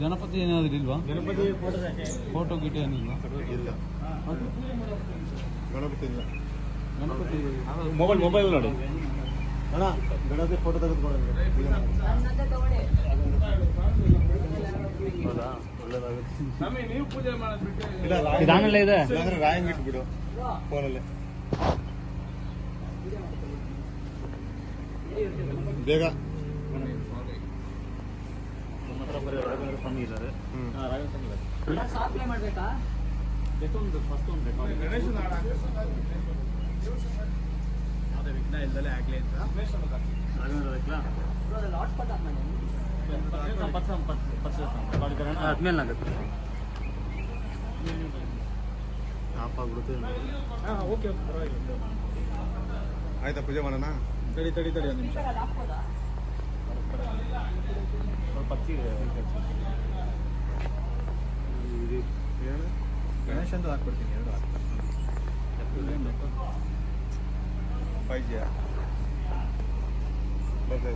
ಗಣಪತಿ ಏನಾದರೂ ಇಲ್ವಾ? ಗಣಪತಿ ಫೋಟೋ ಗಿಟ ಏನಿಲ್ವಾ? ಇಲ್ಲ, ಗಣಪತಿ ಇಲ್ಲ. ಗಣಪತಿ ಮೊಬೈಲ್ ನೋಡಿ ಅಣ್ಣ, ಗಣಪತಿ ಫೋಟೋ ತೆಗೆದುಕೊಡೋದು. ಹೌದಾ, ಒಳ್ಳೇದಾಗುತ್ತೆ. ನೀವು ಪೂಜೆ ಮಾಡೋದ್ಬಿಟ್ಟು ಇದಾಗಲೇ ಇದೆ, ಇಲ್ಲಾಂದ್ರೆ ರಾಯಂಗ್ ಇಟ್ಬಿಡು ಫೋನಲ್ಲಿ ಬೇಗ. ನಮ್ಮ ಹತ್ರ ಬರೀ ರಾಘವೇಂದ್ರ ಸ್ವಾಮಿ ಇದ್ದಾರೆ. ವಿಘ್ನ ಇಲ್ದಲೇ ಆಗ್ಲಿ ಅಂತ ಆದ್ಮೇಲೆ ಆಗುತ್ತೆ, ಆಫ್ ಆಗ್ಬಿಡುತ್ತೆ. ಓಕೆ, ಪರವಾಗಿಲ್ಲ. ಆಯ್ತಾ, ಪೂಜೆ ಮಾಡೋಣ? ತಡಿ ಒಂದು ನಿಮಿಷ. ಸ್ವಲ್ಪ ಗಣೇಶ್ ಅಂತ ಹಾಕ್ಬಿಡ್ತೀನಿ, 2 5 ಜಿ ಬರ್ತಾ